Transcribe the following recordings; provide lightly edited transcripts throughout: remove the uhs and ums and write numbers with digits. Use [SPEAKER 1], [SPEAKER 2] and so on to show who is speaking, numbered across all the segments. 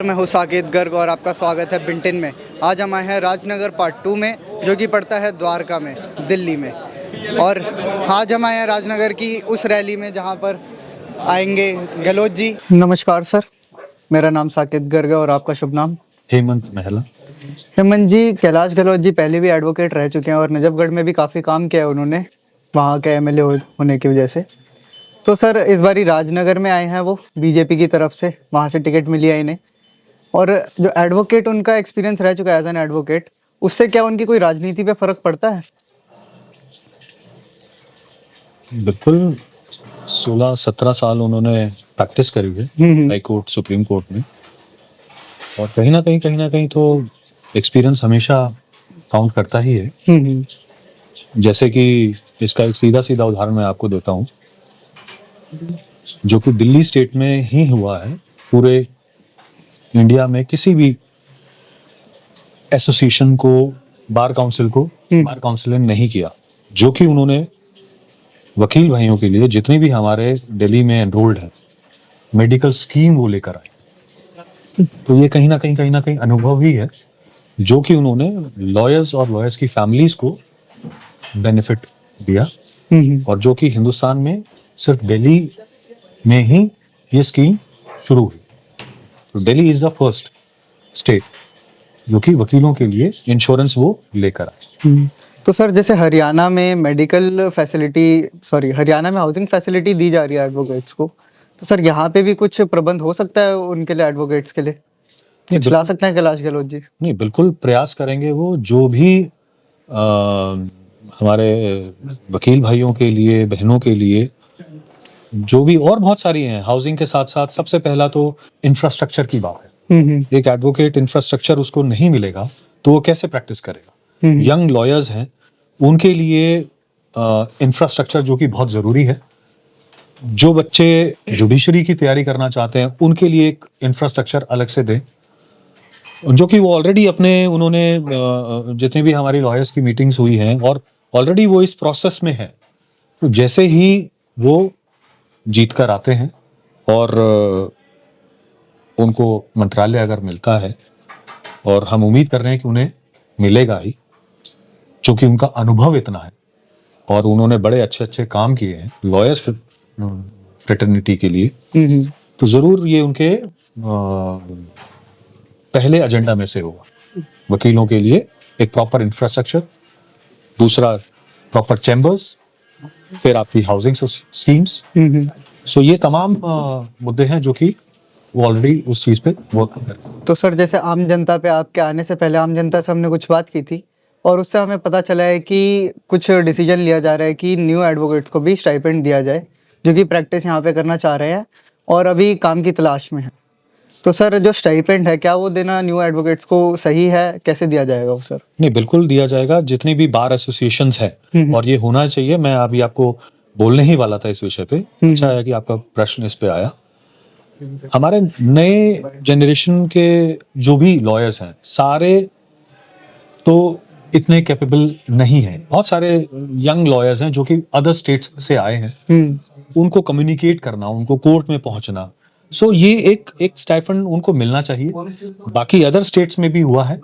[SPEAKER 1] मैं हूँ साकेत गर्ग और आपका स्वागत है बिंटिन में। आज हम आए हैं राजनगर पार्ट 2 में, जो कि पड़ता है द्वारका में, दिल्ली में। और आज हम आए हैं राजनगर की उस रैली में जहाँ पर आएंगे गहलोत जी। नमस्कार सर, मेरा नाम साकेत गर्ग है और आपका शुभ नाम?
[SPEAKER 2] हेमंत महला।
[SPEAKER 1] हेमंत जी, कैलाश गहलोत जी पहले भी एडवोकेट रह चुके हैं और नजफगढ़ में भी काफ़ी काम किया है उन्होंने, वहाँ के एमएलए होने की वजह से। तो सर इस बारी राजनगर में आए हैं वो बीजेपी की तरफ से, वहाँ से टिकट मिली है इन्हें। और जो एडवोकेट उनका एक्सपीरियंस रह चुका है एज एन एडवोकेट, उससे क्या उनकी कोई राजनीति पे फर्क पड़ता है?
[SPEAKER 2] बिल्कुल 16-17 साल उन्होंने प्रैक्टिस करी है हाई कोर्ट सुप्रीम कोर्ट में, और कहीं ना कहीं तो एक्सपीरियंस हमेशा काउंट करता ही है। जैसे कि इसका एक सीधा सीधा उदाहरण मैं आपको देता हूँ, जो कि दिल्ली स्टेट में ही हुआ है। पूरे इंडिया में किसी भी एसोसिएशन को, बार काउंसिल को बार काउंसिल ने नहीं किया, जो कि उन्होंने वकील भाइयों के लिए जितने भी हमारे दिल्ली में एनरोल्ड है मेडिकल स्कीम वो लेकर आए। तो ये कहीं ना कहीं अनुभव ही है, जो कि उन्होंने लॉयर्स और लॉयर्स की फैमिलीज को बेनिफिट दिया, और जो कि हिंदुस्तान में सिर्फ दिल्ली में ही ये स्कीम शुरू हुई। तो Delhi is the first state जो कि वकीलों के लिए इंश्योरेंस वो लेकर आए।
[SPEAKER 1] तो सर जैसे हरियाणा में मेडिकल फैसिलिटी, हरियाणा में हाउसिंग फैसिलिटी दी जा रही है एडवोकेट्स को, तो सर यहाँ पे भी कुछ प्रबंध हो सकता है उनके लिए, एडवोकेट्स के लिए कुछ ला सकते हैं कैलाश गहलोत जी?
[SPEAKER 2] नहीं, बिल्कुल प्रयास करेंगे वो। जो भी हमारे वकील भाइयों के लिए, बहनों के लिए, जो भी और बहुत सारी हैं हाउसिंग के साथ साथ, सबसे पहला तो इंफ्रास्ट्रक्चर की बात है। एक एडवोकेट इंफ्रास्ट्रक्चर उसको नहीं मिलेगा तो वो कैसे प्रैक्टिस करेगा? यंग लॉयर्स हैं, उनके लिए इंफ्रास्ट्रक्चर जो कि बहुत जरूरी है। जो बच्चे जुडिशरी की तैयारी करना चाहते हैं उनके लिए एक इंफ्रास्ट्रक्चर अलग से दें, जो कि वो ऑलरेडी अपने उन्होंने जितनी भी हमारी लॉयर्स की मीटिंग्स हुई हैं और ऑलरेडी वो इस प्रोसेस में है। तो जैसे ही वो जीत कर आते हैं और उनको मंत्रालय अगर मिलता है, और हम उम्मीद कर रहे हैं कि उन्हें मिलेगा ही, क्योंकि उनका अनुभव इतना है और उन्होंने बड़े अच्छे अच्छे काम किए हैं लॉयर्स फ्रेटर्निटी के लिए, तो जरूर ये उनके पहले एजेंडा में से होगा। वकीलों के लिए एक प्रॉपर इंफ्रास्ट्रक्चर, दूसरा प्रॉपर चैम्बर्स, फिर आपकी हाउसिंग स्कीम्स। सो ये तमाम मुद्दे हैं जो कि वो ऑलरेडी उस चीज पे वर्क कर रहे हैं।
[SPEAKER 1] तो सर जैसे आम जनता पे, आपके आने से पहले आम जनता से हमने कुछ बात की थी और उससे हमें पता चला है कि कुछ डिसीजन लिया जा रहा है कि न्यू एडवोकेट्स को भी स्टाइपेंड दिया जाए, जो कि प्रैक्टिस यहाँ पे करना चाह रहे हैं और अभी काम की तलाश में है। तो सर जो स्टाइपेंड है, क्या वो देना न्यू एडवोकेट्स को सही है? कैसे दिया जाएगा वो सर?
[SPEAKER 2] नहीं, बिल्कुल दिया जाएगा। जितनी भी बार एसोसिएशंस है, और ये होना चाहिए। मैं अभी आपको बोलने ही वाला था इस विषय पे। अच्छा है कि आपका प्रश्न इस पे आया। हमारे नए जनरेशन के जो भी लॉयर्स हैं, सारे तो इतने कैपेबल नहीं हैं। बहुत सारे यंग लॉयर्स हैं जो कि अदर स्टेट्स से आए हैं। उनको कम्युनिकेट करना, उनको कोर्ट में पहुंचना, सो ये एक स्टाइपेंड उनको मिलना चाहिए। बाकी अदर स्टेट्स में भी हुआ है।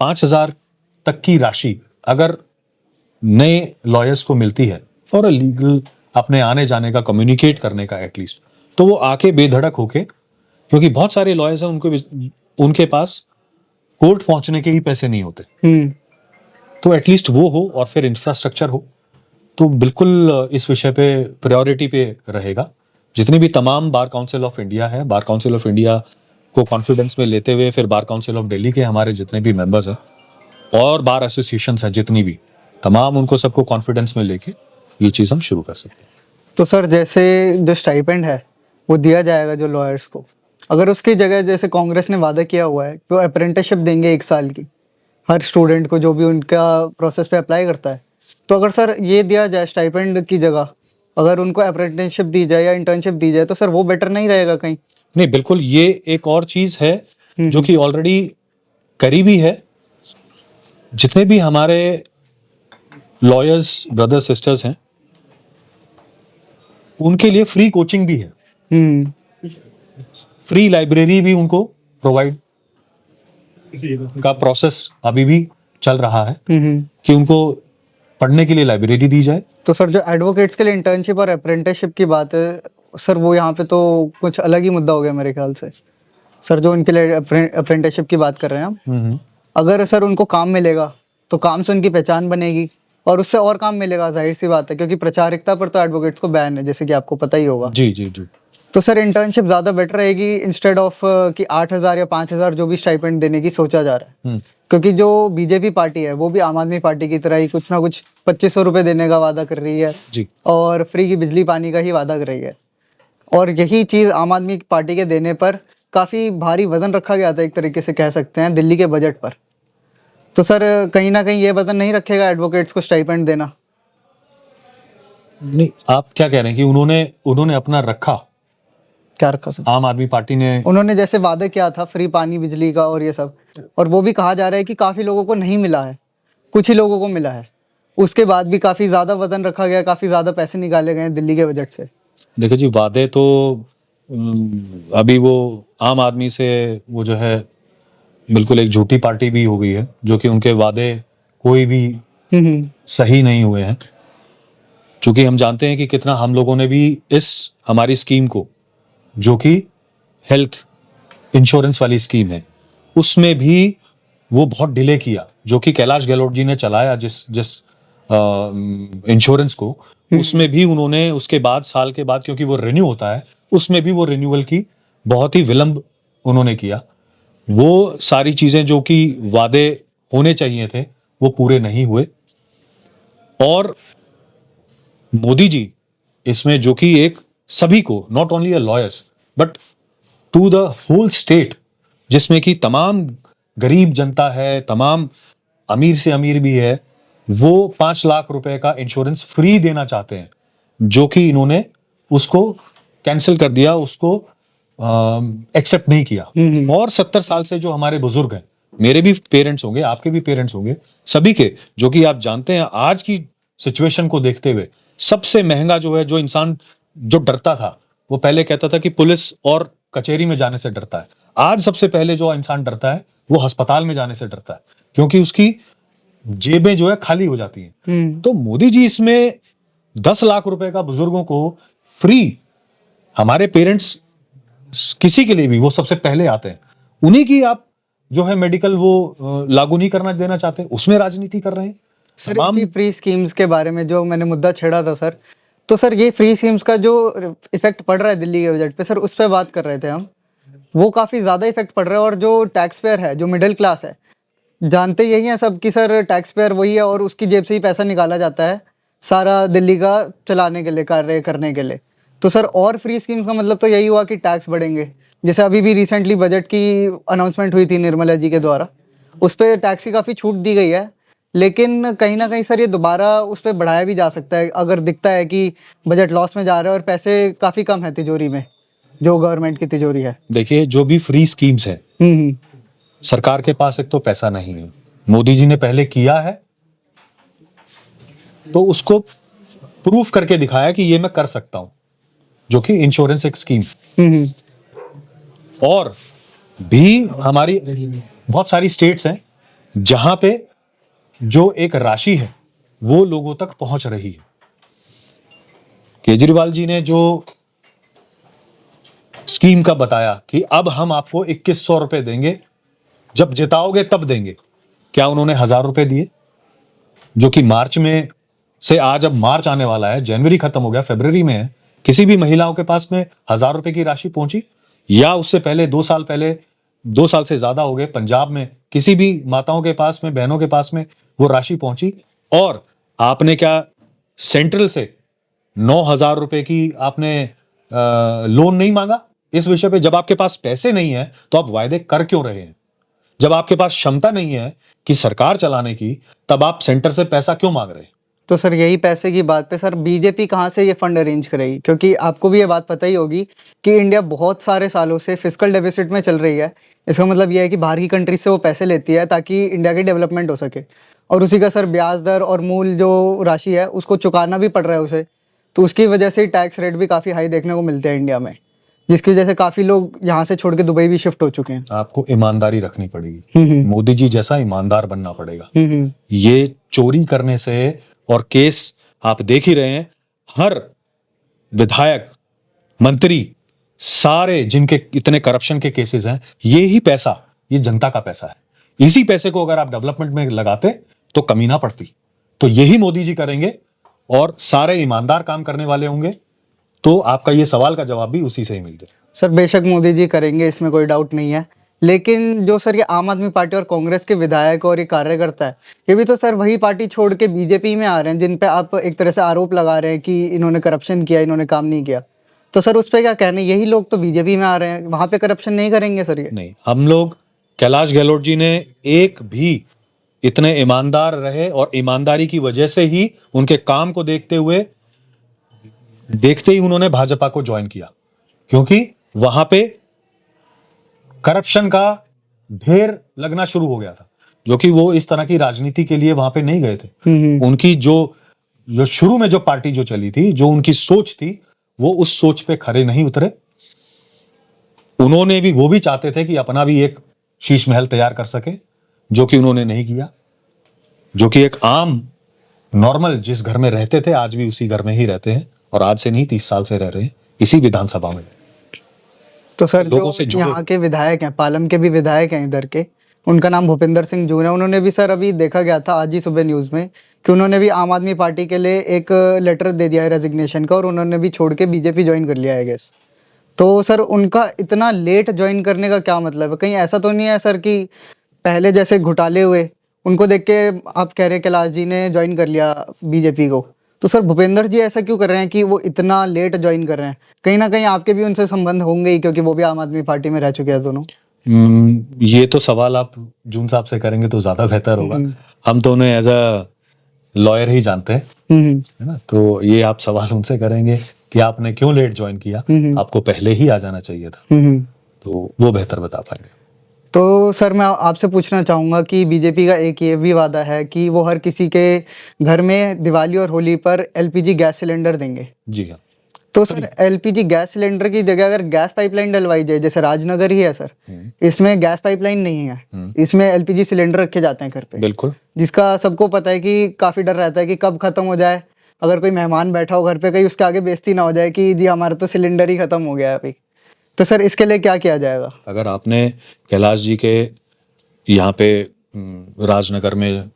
[SPEAKER 2] 5,000 तक की राशि अगर नए लॉयर्स को मिलती है फॉर अ लीगल, अपने आने जाने का, कम्युनिकेट करने का एटलीस्ट, तो वो आके बेधड़क होके, क्योंकि बहुत सारे लॉयर्स हैं उनके पास कोर्ट पहुंचने के ही पैसे नहीं होते, तो एटलीस्ट वो हो और फिर इंफ्रास्ट्रक्चर हो, तो बिल्कुल इस विषय पे प्रायोरिटी पे रहेगा। जितने भी तमाम बार काउंसिल ऑफ इंडिया है, बार काउंसिल ऑफ इंडिया को कॉन्फिडेंस में लेते हुए, फिर बार काउंसिल ऑफ दिल्ली के हमारे जितने भी मेंबर्स हैं और बार एसोसिएशंस हैं जितनी भी, तमाम उनको सबको कॉन्फिडेंस में लेके ये चीज़ हम शुरू कर सकते हैं।
[SPEAKER 1] तो सर जैसे जो स्टाइपेंड है वो दिया जाएगा जो लॉयर्स को, अगर उसकी जगह जैसे कांग्रेस ने वादा किया हुआ है तो अप्रेंटिसशिप देंगे 1 साल की हर स्टूडेंट को जो भी उनका प्रोसेस पे अप्लाई करता है, तो अगर सर ये दिया जाए स्टाइपेंड की जगह, अगर उनको अप्रेंटिसशिप दी जाए या इंटर्नशिप दी जाए, तो सर वो बेटर नहीं रहेगा कहीं?
[SPEAKER 2] नहीं, बिल्कुल ये एक और चीज़ है जो कि ऑलरेडी करी भी है। जितने भी हमारे लॉयर्स ब्रदर्स सिस्टर्स हैं उनके लिए फ्री कोचिंग भी है। फ्री लाइब्रेरी भी उनको प्रोवाइड का प्रोसेस अभी भी चल रहा है कि उनको पढ़ने के लिए लाइब्रेरी दी जाए।
[SPEAKER 1] तो सर जो एडवोकेट्स के लिए इंटर्नशिप और अप्रेंटिसशिप की बात है सर, वो यहाँ पे तो कुछ अलग ही मुद्दा हो गया मेरे ख्याल से। सर जो उनके लिए अप्रेंटिसशिप की बात कर रहे हैं हम, अगर सर उनको काम मिलेगा तो काम से उनकी पहचान बनेगी और उससे और काम मिलेगा, जाहिर सी बात है, क्योंकि प्रचारिकता पर तो एडवोकेट्स को बैन है, जैसे कि आपको पता ही होगा।
[SPEAKER 2] जी जी जी।
[SPEAKER 1] तो सर इंटर्नशिप ज़्यादा बेटर रहेगी इंस्टेड ऑफ कि 8,000 या 5,000 जो भी स्टाइपेंड देने की सोचा जा रहा है, क्योंकि जो बीजेपी पार्टी है वो भी आम आदमी पार्टी की तरह ही कुछ ना कुछ 2,500 रुपये देने का वादा कर रही है
[SPEAKER 2] जी।
[SPEAKER 1] और फ्री की बिजली पानी का ही वादा कर रही है। और यही चीज़ आम आदमी पार्टी के देने पर काफ़ी भारी वजन रखा गया था, एक तरीके से कह सकते हैं, दिल्ली के बजट पर। तो सर कहीं ना कहीं ये वजन नहीं रखेगा एडवोकेट्स को स्टाइपेंड देना?
[SPEAKER 2] नहीं, आप क्या कह रहे हैं कि उन्होंने अपना रखा?
[SPEAKER 1] क्या रखा सर?
[SPEAKER 2] आम आदमी पार्टी ने
[SPEAKER 1] उन्होंने जैसे वादा किया था फ्री पानी बिजली का और ये सब, और वो भी कहा जा रहा है कि काफ़ी लोगों को नहीं मिला है, कुछ ही लोगों को मिला है। उसके बाद भी काफ़ी ज़्यादा वजन रखा गया, काफ़ी ज़्यादा पैसे निकाले गए दिल्ली के बजट से।
[SPEAKER 2] देखिए जी, वादे तो अभी वो आम आदमी से वो जो है बिल्कुल एक झूठी पार्टी भी हो गई है, जो कि उनके वादे कोई भी सही नहीं हुए हैं। चूंकि हम जानते हैं कि कितना हम लोगों ने भी इस हमारी स्कीम को, जो कि हेल्थ इंश्योरेंस वाली स्कीम है, उसमें भी वो बहुत डिले किया, जो कि कैलाश गहलोत जी ने चलाया जिस जिस इंश्योरेंस को, उसमें भी उन्होंने उसके बाद साल के बाद, क्योंकि वो रिन्यू होता है, उसमें भी वो रिन्यूअल की बहुत ही विलंब उन्होंने किया। वो सारी चीजें जो कि वादे होने चाहिए थे वो पूरे नहीं हुए। और मोदी जी इसमें, जो कि एक सभी को, not only a lawyers but to the whole state, जिसमें कि तमाम गरीब जनता है, तमाम अमीर से अमीर भी है, वो 5 लाख रुपए का इंश्योरेंस फ्री देना चाहते हैं, जो कि इन्होंने उसको कैंसिल कर दिया, उसको एक्सेप्ट नहीं किया। और 70 साल से जो हमारे बुजुर्ग हैं, मेरे भी पेरेंट्स होंगे, आपके भी पेरेंट्स होंगे, सभी के, जो कि आप जानते हैं आज की सिचुएशन को देखते हुए सबसे महंगा जो है, जो इंसान जो डरता था, वो पहले कहता था कि पुलिस और कचहरी में जाने से डरता है। आज सबसे पहले जो इंसान डरता है वो अस्पताल में जाने से डरता है, क्योंकि उसकी जेबें जो है खाली हो जाती हैं। तो मोदी जी इसमें 10 लाख रुपए का बुजुर्गों को फ्री, हमारे पेरेंट्स किसी के लिए भी वो सबसे पहले आते हैं, उन्हीं की आप जो है मेडिकल वो लागू नहीं करना देना चाहते, उसमें राजनीति कर रहे हैं।
[SPEAKER 1] सर इसी फ्री स्कीम्स के बारे में जो मैंने मुद्दा छेड़ा था सर, तो सर ये फ्री स्कीम्स का जो इफेक्ट पड़ रहा है दिल्ली के बजट पे सर, उस पर बात कर रहे थे हम। वो काफ़ी ज़्यादा इफेक्ट पड़ रहा है, और जो टैक्स पेयर है, जो मिडिल क्लास है, जानते यही हैं सब कि सर टैक्स पेयर वही है और उसकी जेब से ही पैसा निकाला जाता है सारा दिल्ली का चलाने के लिए, कार्य करने के लिए। तो सर और फ्री स्कीम्स का मतलब तो यही हुआ कि टैक्स बढ़ेंगे। जैसे अभी भी रिसेंटली बजट की अनाउंसमेंट हुई थी निर्मला जी के द्वारा, उस पर टैक्स की काफ़ी छूट दी गई है, लेकिन कहीं ना कहीं सर ये दोबारा उस पर बढ़ाया भी जा सकता है अगर दिखता है कि बजट लॉस में जा रहा है और पैसे काफ़ी कम है तिजोरी में, जो गवर्नमेंट की तिजोरी है।
[SPEAKER 2] देखिए, जो भी फ्री स्कीम्स है, सरकार के पास एक तो पैसा नहीं है, मोदी जी ने पहले किया है तो उसको प्रूफ करके दिखाया कि ये मैं कर सकता हूं, जो कि इंश्योरेंस एक स्कीम। और भी हमारी बहुत सारी स्टेट्स हैं जहां पे जो एक राशि है वो लोगों तक पहुंच रही है। केजरीवाल जी ने जो स्कीम का बताया कि अब हम आपको 2100 रुपए देंगे, जब जिताओगे तब देंगे, क्या उन्होंने 1000 रुपए दिए? जो कि मार्च में से, आज अब मार्च आने वाला है, जनवरी खत्म हो गया, फरवरी में है, किसी भी महिलाओं के पास में 1000 रुपए की राशि पहुंची? या उससे पहले 2 साल पहले, 2 साल से ज्यादा हो गए, पंजाब में किसी भी माताओं के पास में, बहनों के पास में वो राशि पहुंची? और आपने क्या सेंट्रल से 9,000 रुपए की आपने लोन नहीं मांगा इस विषय पे? जब आपके पास पैसे नहीं है तो आप वायदे कर क्यों रहे हैं? जब आपके पास क्षमता नहीं है कि सरकार चलाने की, तब आप सेंटर से पैसा क्यों मांग रहे हैं?
[SPEAKER 1] तो सर यही पैसे की बात पे सर बीजेपी कहाँ से ये फंड अरेंज करेगी? क्योंकि आपको भी ये बात पता ही होगी कि इंडिया बहुत सारे सालों से फिस्कल डेफिसिट में चल रही है। इसका मतलब ये है कि बाहर की कंट्री से वो पैसे लेती है ताकि इंडिया की डेवलपमेंट हो सके, और उसी का सर ब्याज दर और मूल जो राशि है उसको चुकाना भी पड़ रहा है उसे। तो उसकी वजह से टैक्स रेट भी काफ़ी हाई देखने को मिलते हैं इंडिया में, जिसकी वजह से काफी लोग यहाँ से छोड़ के दुबई भी शिफ्ट हो चुके हैं।
[SPEAKER 2] आपको ईमानदारी रखनी पड़ेगी,
[SPEAKER 1] हम्म
[SPEAKER 2] मोदी जी जैसा ईमानदार बनना पड़ेगा।
[SPEAKER 1] हम्म
[SPEAKER 2] ये चोरी करने से, और केस आप देख ही रहे हैं, हर विधायक, मंत्री, सारे जिनके इतने करप्शन के केसेस हैं, ये ही पैसा, ये जनता का पैसा है। इसी पैसे को अगर आप डेवलपमेंट में लगाते तो कमी ना पड़ती। तो यही मोदी जी करेंगे और सारे ईमानदार काम करने वाले होंगे, तो आपका ये सवाल का जवाब भी उसी से ही मिल जाए।
[SPEAKER 1] सर बेशक मोदी जी करेंगे, इसमें कोई डाउट नहीं है, लेकिन जो सर ये आम आदमी पार्टी और कांग्रेस के विधायक और ये कार्यकर्ता है, ये भी तो सर वही पार्टी छोड़ के बीजेपी में आ रहे हैं, जिन पे आप एक तरह से आरोप लगा रहे हैं कि इन्होंने करप्शन किया, इन्होंने काम नहीं किया। तो सर उस पर क्या कहना है? यही लोग तो बीजेपी में आ रहे हैं, वहां पे करप्शन नहीं करेंगे सर ये?
[SPEAKER 2] नहीं, हम लोग, कैलाश गहलोत जी ने एक भी इतने ईमानदार रहे और ईमानदारी की वजह से ही, उनके काम को देखते ही उन्होंने भाजपा को ज्वाइन किया, क्योंकि वहां पे करप्शन का ढेर लगना शुरू हो गया था, जो कि वो इस तरह की राजनीति के लिए वहां पे नहीं गए थे। उनकी जो शुरू में जो पार्टी जो चली थी, जो उनकी सोच थी, वो उस सोच पे खरे नहीं उतरे। उन्होंने भी, वो भी चाहते थे कि अपना भी एक शीश महल तैयार कर सके, जो कि उन्होंने नहीं किया। जो कि एक आम नॉर्मल जिस घर में रहते थे, आज भी उसी घर में ही रहते हैं, और आज से नहीं 30 साल से रह रहे हैं इसी विधानसभा में।
[SPEAKER 1] तो सर
[SPEAKER 2] लोगों
[SPEAKER 1] जो
[SPEAKER 2] से जुड़े।
[SPEAKER 1] यहाँ के विधायक हैं, पालम के भी विधायक हैं इधर के, उनका नाम भूपिंदर सिंह जून है, उन्होंने भी सर अभी देखा गया था आज ही सुबह न्यूज में कि उन्होंने भी आम आदमी पार्टी के लिए एक लेटर दे दिया है रेजिग्नेशन का, और उन्होंने भी छोड़ के बीजेपी ज्वाइन कर लिया है गेस। तो सर उनका इतना लेट ज्वाइन करने का क्या मतलब है? कहीं ऐसा तो नहीं है सर कि पहले जैसे घोटाले हुए, उनको देख के आप कह रहे हैं कैलाश जी ने ज्वाइन कर लिया बीजेपी को, तो सर भूपेंद्र जी ऐसा क्यों कर रहे हैं कि वो इतना लेट ज्वाइन कर रहे हैं? कहीं ना कहीं आपके भी उनसे संबंध होंगे ही, क्योंकि वो भी आम आदमी पार्टी में रह चुके हैं दोनों।
[SPEAKER 2] ये तो सवाल आप जून साहब से करेंगे तो ज्यादा बेहतर होगा। हम तो उन्हें एज अ लॉयर ही जानते हैं, है ना। तो ये आप सवाल उनसे करेंगे कि आपने क्यों लेट ज्वाइन किया, आपको पहले ही आ जाना चाहिए था, तो वो बेहतर बता पाएंगे।
[SPEAKER 1] तो सर मैं आपसे पूछना चाहूँगा कि बीजेपी का एक ये भी वादा है कि वो हर किसी के घर में दिवाली और होली पर एलपीजी गैस सिलेंडर देंगे।
[SPEAKER 2] जी हाँ।
[SPEAKER 1] तो सर एलपीजी गैस सिलेंडर की जगह अगर गैस पाइपलाइन डलवाई जाए, जैसे राजनगर ही है सर, इसमें गैस पाइपलाइन नहीं है, इसमें एलपीजी सिलेंडर रखे जाते हैं घर पे,
[SPEAKER 2] बिल्कुल,
[SPEAKER 1] जिसका सबको पता है कि काफ़ी डर रहता है कि कब खत्म हो जाए, अगर कोई मेहमान बैठा हो घर पे, कहीं उसके आगे बेइज्जती ना हो जाए कि जी हमारा तो सिलेंडर ही खत्म हो गया है अभी। तो सर इसके लिए क्या किया जाएगा?
[SPEAKER 2] अगर आपने कैलाश जी के यहाँ पे राजनगर में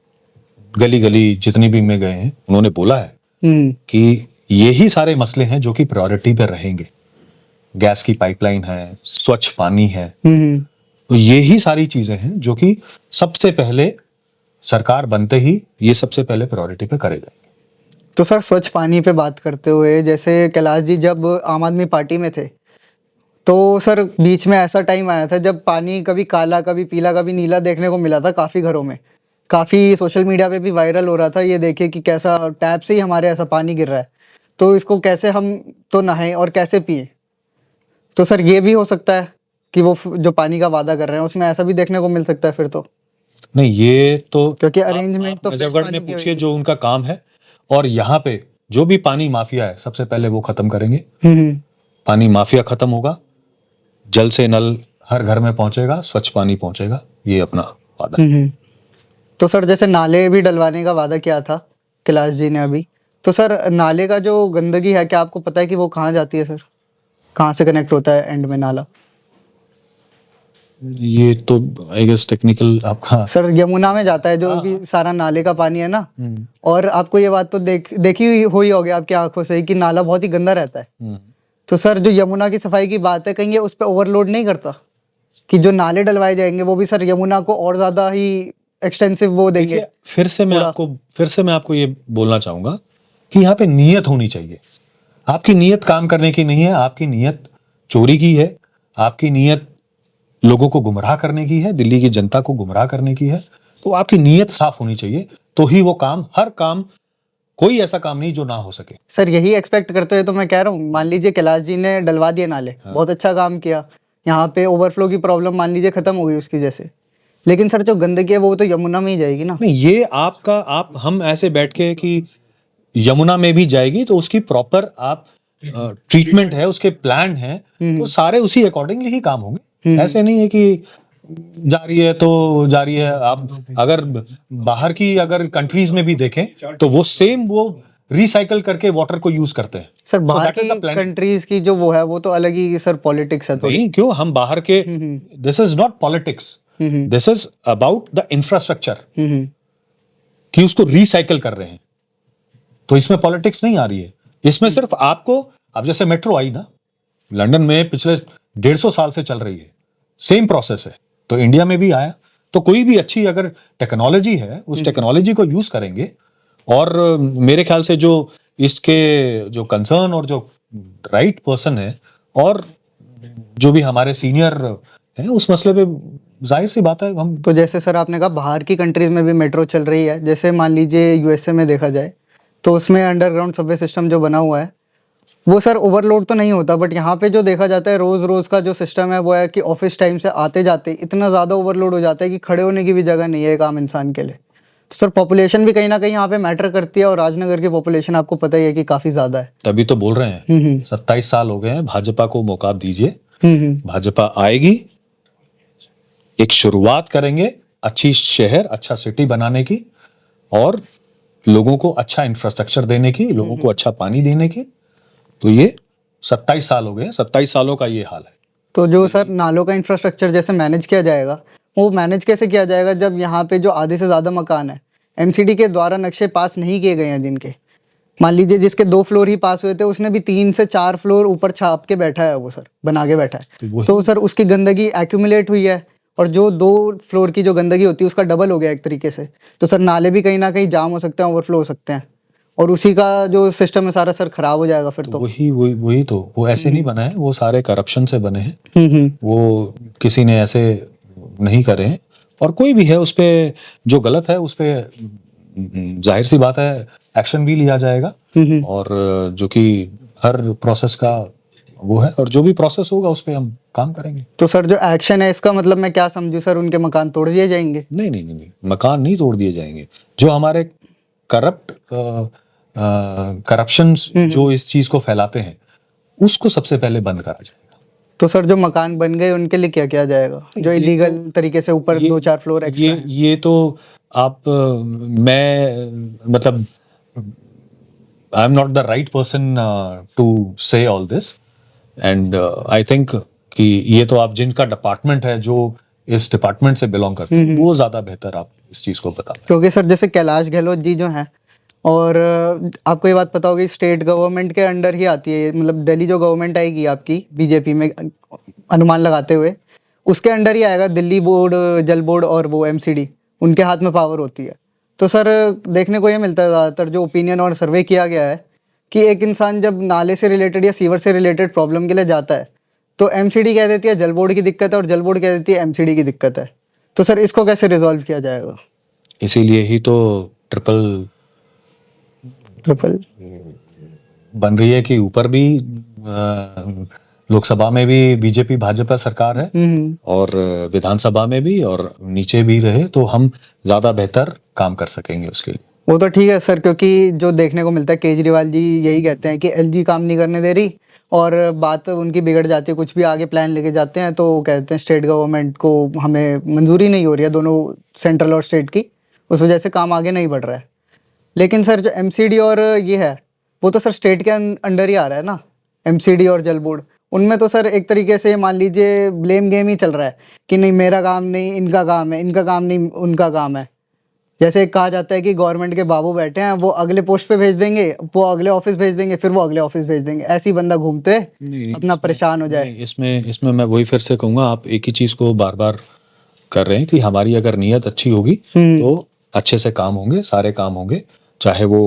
[SPEAKER 2] गली गली जितनी भी में गए हैं, उन्होंने बोला है कि यही सारे मसले हैं जो कि प्रायोरिटी पे रहेंगे। गैस की पाइपलाइन है, स्वच्छ पानी है, तो यही सारी चीजें हैं जो कि सबसे पहले सरकार बनते ही ये सबसे पहले प्रायोरिटी पे करेगा।
[SPEAKER 1] तो सर स्वच्छ पानी पे बात करते हुए, जैसे कैलाश जी जब आम आदमी पार्टी में थे, तो सर बीच में ऐसा टाइम आया था जब पानी कभी काला, कभी पीला, कभी नीला देखने को मिला था काफ़ी घरों में। काफ़ी सोशल मीडिया पे भी वायरल हो रहा था, ये देखिए कि कैसा टैप से ही हमारे ऐसा पानी गिर रहा है, तो इसको कैसे हम तो नहाएं और कैसे पिएं? तो सर ये भी हो सकता है कि वो जो पानी का वादा कर रहे हैं उसमें ऐसा भी देखने को मिल सकता है फिर तो?
[SPEAKER 2] नहीं, ये तो
[SPEAKER 1] क्योंकि अरेंजमेंट तो
[SPEAKER 2] नजफगढ़ में पूछिए जो उनका काम है, और यहाँ पे जो भी पानी माफिया है सबसे पहले वो खत्म करेंगे। पानी माफिया खत्म होगा, जल से नल हर घर में पहुंचेगा, स्वच्छ पानी पहुंचेगा, ये अपना वादा है।
[SPEAKER 1] तो सर जैसे नाले भी डलवाने का वादा किया था कैलाश जी ने अभी, तो सर नाले का जो गंदगी है, क्या आपको पता है कि वो कहाँ जाती है सर? कहाँ से कनेक्ट होता है एंड में नाला?
[SPEAKER 2] ये तो आई गेस टेक्निकल आपका।
[SPEAKER 1] सर यमुना में जाता है जो भी सारा नाले का पानी है ना, और आपको ये बात तो देखी हुई होगी आपकी आंखों से कि नाला बहुत ही गंदा रहता है। तो सर जो यमुना की सफाई की बात है, कहीं ये उस पर ओवरलोड नहीं करता कि जो नाले डलवाए जाएंगे वो भी सर यमुना को और ज्यादा ही एक्सटेंसिव वो देंगे?
[SPEAKER 2] फिर से मैं आपको ये बोलना चाहूंगा कि यहाँ पे नियत होनी चाहिए। आपकी नियत काम करने की नहीं है, आपकी नियत चोरी की है, आपकी नियत लोगों को गुमराह करने की है, दिल्ली की जनता को गुमराह करने की है। तो आपकी नियत साफ होनी चाहिए, तो ही वो काम, हर काम, कोई ऐसा काम नहीं जो ना हो सके।
[SPEAKER 1] सर यही एक्सपेक्ट करते हुए तो मैं कह रहा हूँ, मान लीजिए कैलाश जी ने डलवा दिए नाले, बहुत अच्छा काम किया, यहाँ पे ओवरफ्लो की प्रॉब्लम मान लीजिए खत्म हो गई उसकी जैसे, लेकिन सर जो गंदगी है वो तो यमुना में ही जाएगी ना?
[SPEAKER 2] नहीं, ये हम ऐसे बैठ के कि यमुना में भी जाएगी, तो उसकी प्रॉपर आप ट्रीटमेंट है, उसके प्लान है, तो सारे उसी अकॉर्डिंगली ही काम होंगे। ऐसे नहीं है कि जा रही है तो जा रही है। आप अगर बाहर की अगर कंट्रीज में भी देखें तो वो सेम वो रिसाइकल करके वाटर को यूज करते हैं।
[SPEAKER 1] सर बाहर
[SPEAKER 2] that is
[SPEAKER 1] की
[SPEAKER 2] the planning.
[SPEAKER 1] कंट्रीज की जो वो है वो तो अलग ही सर पॉलिटिक्स है थोड़ी।
[SPEAKER 2] नहीं, क्यों हम बाहर के, this is not politics, this is about the infrastructure कि उसको रिसाइकल कर रहे हैं। तो इसमें पॉलिटिक्स नहीं आ रही है, इसमें सिर्फ आपको, अब जैसे मेट्रो आई ना लंदन में पिछले 150 साल से चल रही है, सेम प्रोसेस है, तो इंडिया में भी आया। तो कोई भी अच्छी अगर टेक्नोलॉजी है उस टेक्नोलॉजी को यूज करेंगे। और मेरे ख्याल से जो इसके जो कंसर्न और जो राइट पर्सन है और जो भी हमारे सीनियर हैं उस मसले पे जाहिर सी बात है हम।
[SPEAKER 1] तो जैसे सर आपने कहा बाहर की कंट्रीज में भी मेट्रो चल रही है, जैसे मान लीजिए यूएसए में देखा जाए तो उसमें अंडरग्राउंड सबवे सिस्टम जो बना हुआ है वो सर ओवरलोड तो नहीं होता, बट यहाँ पे जो देखा जाता है रोज रोज का जो सिस्टम है वो है कि ऑफिस टाइम से आते जाते इतना ज़्यादा ओवरलोड हो जाता है कि खड़े होने की भी जगह नहीं है एक आम इंसान के लिए। तो सर पॉपुलेशन भी कहीं ना कहीं यहाँ पे मैटर करती है, और राजनगर की पॉपुलेशन आपको पता ही है कि काफ़ी ज़्यादा है।
[SPEAKER 2] तभी तो बोल रहे हैं 27 साल हो गए हैं, भाजपा को मौका दीजिए, भाजपा आएगी, एक शुरुआत करेंगे अच्छी शहर अच्छा सिटी बनाने की और लोगों को अच्छा इंफ्रास्ट्रक्चर देने की, लोगों को अच्छा पानी देने की। तो ये 27 साल हो गए, 27 सालों का ये हाल है।
[SPEAKER 1] तो जो सर नालों का इंफ्रास्ट्रक्चर जैसे मैनेज किया जाएगा वो मैनेज कैसे किया जाएगा जब यहाँ पे जो आधे से ज़्यादा मकान है एमसीडी के द्वारा नक्शे पास नहीं किए गए हैं, जिनके मान लीजिए जिसके 2 फ्लोर ही पास हुए थे उसने भी 3 से 4 फ्लोर ऊपर छाप के बैठा है, वो सर बना के बैठा है। तो सर उसकी गंदगी एक्यूमुलेट हुई है, और जो 2 फ्लोर की जो गंदगी होती है उसका डबल हो गया एक तरीके से। तो सर नाले भी कहीं ना कहीं जाम हो सकते हैं, ओवरफ्लो हो सकते हैं, और उसी का जो सिस्टम है सारा सर खराब हो जाएगा फिर। तो
[SPEAKER 2] वही तो वो ऐसे नहीं बना है, वो सारे करप्शन से बने हैं, वो किसी ने ऐसे नहीं करे हैं। और कोई भी है उस पे जो गलत है उस पे जाहिर सी बात है एक्शन भी लिया जाएगा, और जो कि हर प्रोसेस का वो है, और जो भी प्रोसेस होगा उस पे हम काम करेंगे।
[SPEAKER 1] तो सर जो एक्शन है इसका मतलब मैं क्या समझूं सर, उनके मकान तोड़ दिए जाएंगे?
[SPEAKER 2] नहीं नहीं नहीं, मकान नहीं तोड़ दिए जाएंगे। जो हमारे करप्शन जो इस चीज को फैलाते हैं उसको सबसे पहले बंद करा जाएगा।
[SPEAKER 1] तो सर जो मकान बन गए उनके लिए क्या किया जाएगा, जो इलीगल तरीके से ऊपर 2-4 फ्लोर एक्स्ट्रा है?
[SPEAKER 2] ये तो आप मैं मतलब I am not the right person to say all this, and I think कि ये तो आप जिनका डिपार्टमेंट है जो इस डिपार्टमेंट से बिलोंग करते हैं वो ज्यादा बेहतर आप इस चीज को बता।
[SPEAKER 1] क्योंकि सर जैसे कैलाश गहलोत जी जो हैं, और आपको ये बात पता होगी स्टेट गवर्नमेंट के अंडर ही आती है, मतलब दिल्ली जो गवर्नमेंट आएगी आपकी बीजेपी में अनुमान लगाते हुए उसके अंडर ही आएगा दिल्ली बोर्ड, जल बोर्ड और वो एमसीडी, उनके हाथ में पावर होती है। तो सर देखने को ये मिलता है ज़्यादातर जो ओपिनियन और सर्वे किया गया है कि एक इंसान जब नाले से रिलेटेड या सीवर से रिलेटेड प्रॉब्लम के लिए जाता है तो एमसीडी कह देती है जल बोर्ड की दिक्कत है और जल बोर्ड कह देती है एमसीडी की दिक्कत है। तो सर इसको कैसे रिजॉल्व किया जाएगा?
[SPEAKER 2] इसीलिए ही तो ट्रिपल बन रही है कि ऊपर भी लोकसभा में भी बीजेपी भाजपा सरकार है और विधानसभा में भी, और नीचे भी रहे तो हम ज्यादा बेहतर काम कर सकेंगे उसके लिए।
[SPEAKER 1] वो तो ठीक है सर, क्योंकि जो देखने को मिलता है केजरीवाल जी यही कहते हैं कि एलजी काम नहीं करने दे रही, और बात उनकी बिगड़ जाती है, कुछ भी आगे प्लान लेके जाते हैं तो कहते हैं स्टेट गवर्नमेंट को हमें मंजूरी नहीं हो रही है, दोनों सेंट्रल और स्टेट की, उस वजह से काम आगे नहीं बढ़ रहा है। लेकिन सर जो एमसीडी और ये है वो तो सर स्टेट के अंडर ही आ रहा है ना, एमसीडी और जल बोर्ड, उनमें तो सर एक तरीके से मान लीजिए ब्लेम गेम ही चल रहा है कि नहीं मेरा काम नहीं इनका काम है, इनका काम नहीं उनका काम है। जैसे कहा जाता है कि गवर्नमेंट के बाबू बैठे हैं, वो अगले पोस्ट पे भेज देंगे, वो अगले ऑफिस भेज देंगे, फिर वो अगले ऑफिस भेज देंगे, ऐसे ही बंदा घूमते अपना परेशान हो जाए।
[SPEAKER 2] इसमें मैं वही फिर से कहूँगा, आप एक ही चीज को बार बार कर रहे हैं कि हमारी अगर नीयत अच्छी होगी तो अच्छे से काम होंगे, सारे काम होंगे, चाहे वो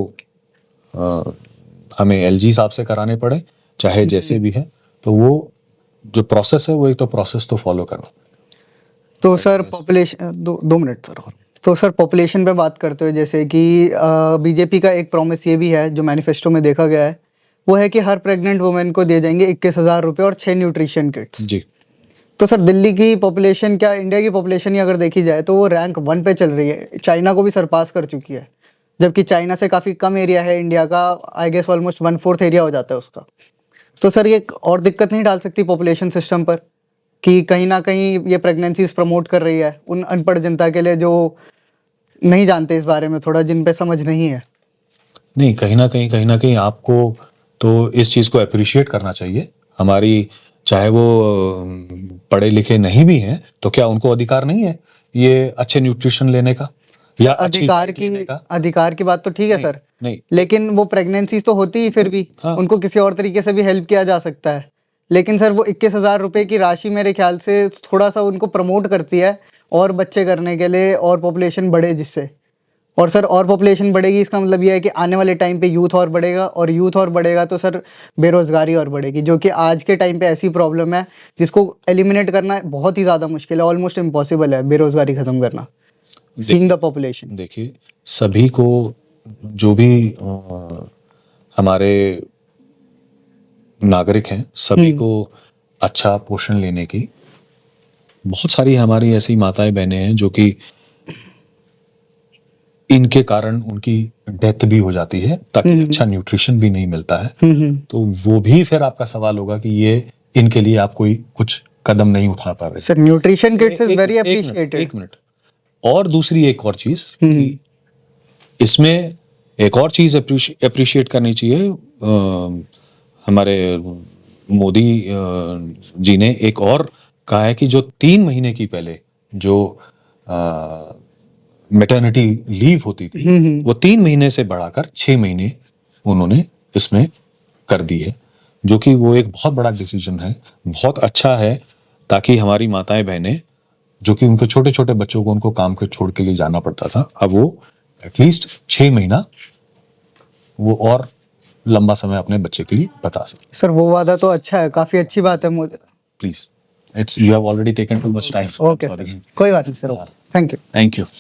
[SPEAKER 2] हमें एलजी साहब से कराने पड़े, चाहे जैसे भी है, तो वो जो प्रोसेस है वो एक तो प्रोसेस तो फॉलो करना।
[SPEAKER 1] तो सर पॉपुलेशन 2 मिनट सर और तो सर पॉपुलेशन पे बात करते हुए जैसे कि बीजेपी का एक प्रॉमिस ये भी है जो मैनिफेस्टो में देखा गया है, वो है कि हर प्रेग्नेंट वुमेन को दिए जाएंगे 21,000 रुपये और 6 न्यूट्रिशन किट्स
[SPEAKER 2] जी।
[SPEAKER 1] तो सर दिल्ली की पॉपुलेशन क्या इंडिया की पॉपुलेशन ही अगर देखी जाए तो वो रैंक 1 पे चल रही है, चाइना को भी सरपास कर चुकी है, जबकि चाइना से काफ़ी कम एरिया है इंडिया का, आई गेस ऑलमोस्ट 1/4 एरिया हो जाता है उसका। तो सर ये एक और दिक्कत नहीं डाल सकती पॉपुलेशन सिस्टम पर कि कहीं ना कहीं ये प्रेगनेंसीज प्रमोट कर रही है उन अनपढ़ जनता के लिए जो नहीं जानते इस बारे में, थोड़ा जिन पे समझ नहीं है?
[SPEAKER 2] नहीं, कहीं ना कहीं आपको तो इस चीज़ को अप्रिशिएट करना चाहिए। हमारी चाहे वो पढ़े लिखे नहीं भी हैं तो क्या उनको अधिकार नहीं है ये अच्छे न्यूट्रिशन लेने का या अच्छी डाइट लेने का?
[SPEAKER 1] अधिकार की बात तो ठीक है सर,
[SPEAKER 2] नहीं,
[SPEAKER 1] लेकिन वो प्रेगनेंसीज तो होती ही फिर भी
[SPEAKER 2] हाँ।
[SPEAKER 1] उनको किसी और तरीके से भी हेल्प किया जा सकता है। लेकिन सर वो 21,000 रुपए की राशि मेरे ख्याल से थोड़ा सा उनको प्रमोट करती है और बच्चे करने के लिए और पॉपुलेशन बढ़े जिससे। और सर और पॉपुलेशन बढ़ेगी इसका मतलब यह है कि आने वाले टाइम पे यूथ और बढ़ेगा, और यूथ और बढ़ेगा तो सर बेरोजगारी और बढ़ेगी, जो कि आज के टाइम पे ऐसी प्रॉब्लम है जिसको एलिमिनेट करना बहुत ही ज़्यादा मुश्किल है, ऑलमोस्ट इम्पॉसिबल है बेरोजगारी खत्म करना, सीइंग द पॉपुलेशन।
[SPEAKER 2] देखिए, सभी को जो भी हमारे नागरिक हैं सभी को अच्छा पोषण लेने की, बहुत सारी हमारी ऐसी माताएं बहनें हैं जो कि इनके कारण उनकी डेथ भी हो जाती है ताकि अच्छा न्यूट्रिशन भी नहीं मिलता है। तो वो भी फिर आपका सवाल होगा कि ये इनके लिए आप कोई कुछ कदम नहीं उठा पा रहे।
[SPEAKER 1] Sir nutrition kits is very
[SPEAKER 2] एक
[SPEAKER 1] अप्रिशिएटेड।
[SPEAKER 2] मिनट, और दूसरी एक और चीज, इसमें एक और चीज अप्रिशिएट करनी चाहिए। हमारे मोदी जी ने एक और कहा है कि जो 3 महीने की पहले जो मैटरनिटी लीव होती थी वो 3 महीने से बढ़ाकर 6 महीने उन्होंने इसमें कर दी है, जो कि वो एक बहुत बड़ा डिसीजन है, बहुत अच्छा है, ताकि हमारी माताएं बहनें जो कि उनके छोटे छोटे बच्चों को उनको काम के छोड़ के लिए जाना पड़ता था, अब वो एटलीस्ट 6 महीना वो और लंबा समय अपने बच्चे के लिए बता सकते।
[SPEAKER 1] सर वो वादा तो अच्छा है, काफी अच्छी बात है।
[SPEAKER 2] Please, it's you have already taken too much time.
[SPEAKER 1] Okay sir, कोई बात नहीं sir, thank you.
[SPEAKER 2] Thank you.